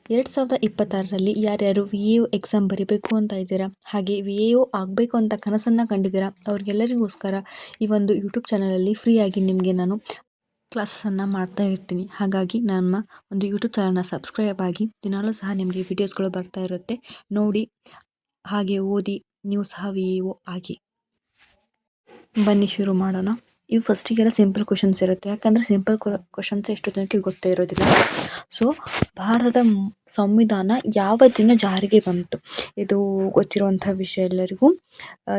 2026ರಲ್ಲಿ ಯಾರ್ಯಾರು VAO exam ಬರೀಬೇಕು ಅಂತ ಇದ್ದೀರಾ, ಹಾಗೆ VAO ಆಗಬೇಕು ಅಂತ ಕನಸನ್ನು ಕಂಡಿದ್ದೀರಾ, ಅವ್ರಿಗೆಲ್ಲರಿಗೋಸ್ಕರ ಈ ಒಂದು ಯೂಟ್ಯೂಬ್ ಚಾನಲಲ್ಲಿ ಫ್ರೀಯಾಗಿ ನಿಮಗೆ ನಾನು ಕ್ಲಾಸನ್ನು ಮಾಡ್ತಾ ಇರ್ತೀನಿ. ಹಾಗಾಗಿ ನಮ್ಮ ಒಂದು ಯೂಟ್ಯೂಬ್ ಚಾನಲ್ನ ಸಬ್ಸ್ಕ್ರೈಬ್ ಆಗಿ, ದಿನಾಲೂ ಸಹ ನಿಮಗೆ ವಿಡಿಯೋಸ್ಗಳು ಬರ್ತಾ ಇರುತ್ತೆ, ನೋಡಿ ಹಾಗೆ ಓದಿ ನೀವು ಸಹ VAO ಆಗಿ. ಬನ್ನಿ ಶುರು ಮಾಡೋಣ. ಇವು ಫಸ್ಟಿಗೆಲ್ಲ ಸಿಂಪಲ್ ಕ್ವಶನ್ಸ್ ಇರುತ್ತೆ, ಯಾಕಂದರೆ ಸಿಂಪಲ್ ಕ್ವಶನ್ಸ್ ಎಷ್ಟು ಜನಕ್ಕೆ ಗೊತ್ತೇ ಇರೋದಿಲ್ಲ. ಸೊ ಭಾರತದ ಸಂವಿಧಾನ ಯಾವ ದಿನ ಜಾರಿಗೆ ಬಂತು? ಇದು ಗೊತ್ತಿರುವಂಥ ವಿಷಯ ಎಲ್ಲರಿಗೂ.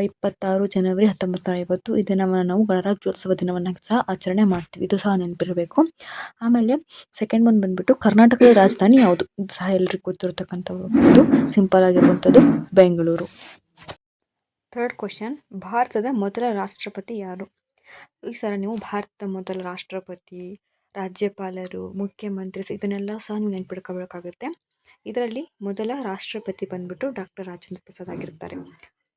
26 ಜನವರಿ 1950 ಈ ದಿನವನ್ನು ನಾವು ಗಣರಾಜ್ಯೋತ್ಸವ ದಿನವನ್ನಾಗಿ ಸಹ ಆಚರಣೆ ಮಾಡ್ತೀವಿ, ಇದು ಸಹ ನೆನಪಿರಬೇಕು. ಆಮೇಲೆ ಸೆಕೆಂಡ್ ಒಂದು ಬಂದ್ಬಿಟ್ಟು ಕರ್ನಾಟಕದ ರಾಜಧಾನಿ ಯಾವುದು? ಇದು ಸಹ ಎಲ್ರಿಗೂ ಗೊತ್ತಿರತಕ್ಕಂಥದ್ದು, ಸಿಂಪಲ್ ಆಗಿರುವಂಥದ್ದು ಬೆಂಗಳೂರು. ಥರ್ಡ್ ಕ್ವಶನ್, ಭಾರತದ ಮೊದಲ ರಾಷ್ಟ್ರಪತಿ ಯಾರು? ಈ ಸಲ ನೀವು ಭಾರತದ ಮೊದಲ ರಾಷ್ಟ್ರಪತಿ, ರಾಜ್ಯಪಾಲರು, ಮುಖ್ಯಮಂತ್ರಿ ಇದನ್ನೆಲ್ಲ ಸಹ ನೀವು ನೆನ್ಪಿಡ್ಕೋಬೇಕಾಗುತ್ತೆ. ಇದರಲ್ಲಿ ಮೊದಲ ರಾಷ್ಟ್ರಪತಿ ಬಂದ್ಬಿಟ್ಟು ಡಾಕ್ಟರ್ ರಾಜೇಂದ್ರ ಪ್ರಸಾದ್ ಆಗಿರ್ತಾರೆ.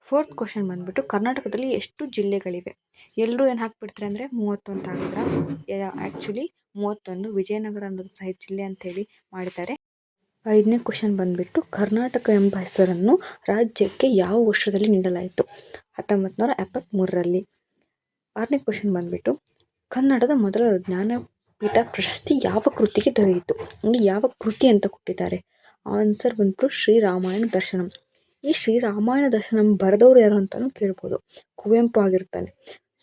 ಫೋರ್ತ್ ಕ್ವಶನ್ ಬಂದ್ಬಿಟ್ಟು ಕರ್ನಾಟಕದಲ್ಲಿ ಎಷ್ಟು ಜಿಲ್ಲೆಗಳಿವೆ? ಎಲ್ಲರೂ ಏನು ಹಾಕ್ಬಿಡ್ತಾರೆ ಅಂದರೆ 30 ಅಂತ ಹಾಕಿದ್ರೆ, ಆ್ಯಕ್ಚುಲಿ 31, ವಿಜಯನಗರ ಅನ್ನೋದು ಸಹ ಜಿಲ್ಲೆ ಅಂತ ಹೇಳಿ ಮಾಡಿದ್ದಾರೆ. 5ನೇ ಕ್ವಶನ್ ಬಂದ್ಬಿಟ್ಟು ಕರ್ನಾಟಕ ಎಂಬ ಹೆಸರನ್ನು ರಾಜ್ಯಕ್ಕೆ ಯಾವ ವರ್ಷದಲ್ಲಿ ನೀಡಲಾಯಿತು? 1973ರಲ್ಲಿ. 6ನೇ ಕ್ವಶನ್ ಬಂದ್ಬಿಟ್ಟು ಕನ್ನಡದ ಮೊದಲ ಜ್ಞಾನಪೀಠ ಪ್ರಶಸ್ತಿ ಯಾವ ಕೃತಿಗೆ ದೊರೆಯಿತು? ಅಂದರೆ ಯಾವ ಕೃತಿ ಅಂತ ಕೊಟ್ಟಿದ್ದಾರೆ. ಆನ್ಸರ್ ಬಂದ್ಬಿಟ್ಟು ಶ್ರೀರಾಮಾಯಣ ದರ್ಶನಂ. ಈ ಶ್ರೀರಾಮಾಯಣ ದರ್ಶನಂ ಬರೆದವರು ಯಾರು ಅಂತಲೂ ಕೇಳ್ಬೋದು, ಕುವೆಂಪು ಆಗಿರ್ತಾನೆ.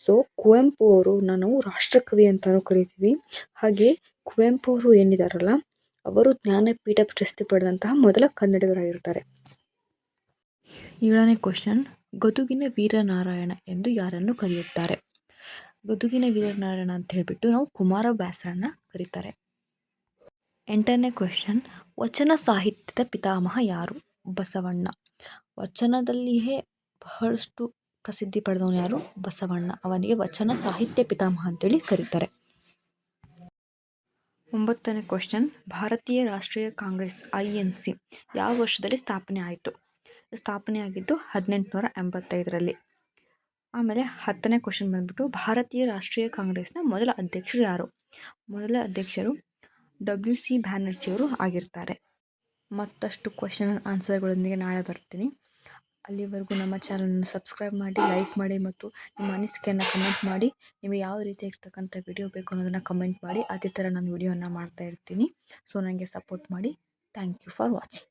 ಸೊ ಕುವೆಂಪು ಅವರು ನಾವು ರಾಷ್ಟ್ರಕವಿ ಅಂತಲೂ ಕರಿತೀವಿ. ಹಾಗೆ ಕುವೆಂಪು ಅವರು ಏನಿದಾರಲ್ಲ, ಅವರು ಜ್ಞಾನಪೀಠ ಪ್ರಶಸ್ತಿ ಪಡೆದಂತಹ ಮೊದಲ ಕನ್ನಡಿಗರಾಗಿರ್ತಾರೆ. 7ನೇ ಕ್ವಶನ್, ಗದುಗಿನ ವೀರನಾರಾಯಣ ಎಂದು ಯಾರನ್ನು ಕರೆಯುತ್ತಾರೆ? ಗದುಗಿನ ವೀರನಾರಾಯಣ ಅಂತ ಹೇಳಿಬಿಟ್ಟು ನಾವು ಕುಮಾರವ್ಯಾಸರನ್ನ ಕರೀತಾರೆ. 8ನೇ ಕ್ವಶನ್, ವಚನ ಸಾಹಿತ್ಯದ ಪಿತಾಮಹ ಯಾರು? ಬಸವಣ್ಣ. ವಚನದಲ್ಲಿಯೇ ಬಹಳಷ್ಟು ಪ್ರಸಿದ್ಧಿ ಪಡೆದವನು ಯಾರು? ಬಸವಣ್ಣ. ಅವನಿಗೆ ವಚನ ಸಾಹಿತ್ಯ ಪಿತಾಮಹ ಅಂತೇಳಿ ಕರೀತಾರೆ. 9ನೇ ಕ್ವಶನ್, ಭಾರತೀಯ ರಾಷ್ಟ್ರೀಯ ಕಾಂಗ್ರೆಸ್ INC ಯಾವ ವರ್ಷದಲ್ಲಿ ಸ್ಥಾಪನೆ ಆಯಿತು? ಸ್ಥಾಪನೆ ಆಗಿದ್ದು 1885ರಲ್ಲಿ. ಆಮೇಲೆ 10ನೇ ಕ್ವಶನ್ ಬಂದ್ಬಿಟ್ಟು ಭಾರತೀಯ ರಾಷ್ಟ್ರೀಯ ಕಾಂಗ್ರೆಸ್ನ ಮೊದಲ ಅಧ್ಯಕ್ಷರು ಯಾರು? ಮೊದಲ ಅಧ್ಯಕ್ಷರು WC ಬ್ಯಾನರ್ಜಿ ಅವರು ಆಗಿರ್ತಾರೆ. ಮತ್ತಷ್ಟು ಕ್ವಶನ್ ಆನ್ಸರ್ಗಳೊಂದಿಗೆ ನಾಳೆ ಬರ್ತೀನಿ. ಅಲ್ಲಿವರೆಗೂ ನಮ್ಮ ಚಾನಲನ್ನು ಸಬ್ಸ್ಕ್ರೈಬ್ ಮಾಡಿ, ಲೈಕ್ ಮಾಡಿ ಮತ್ತು ನಿಮ್ಮ ಅನಿಸಿಕೆಯನ್ನು ಕಮೆಂಟ್ ಮಾಡಿ. ನಿಮಗೆ ಯಾವ ರೀತಿಯಾಗಿರ್ತಕ್ಕಂಥ ವಿಡಿಯೋ ಬೇಕು ಅನ್ನೋದನ್ನು ಕಮೆಂಟ್ ಮಾಡಿ. ಅದೇ ಥರ ನಾನು ವಿಡಿಯೋನ ಮಾಡ್ತಾ ಇರ್ತೀನಿ. ಸೊ ನನಗೆ ಸಪೋರ್ಟ್ ಮಾಡಿ. Thank you for watching.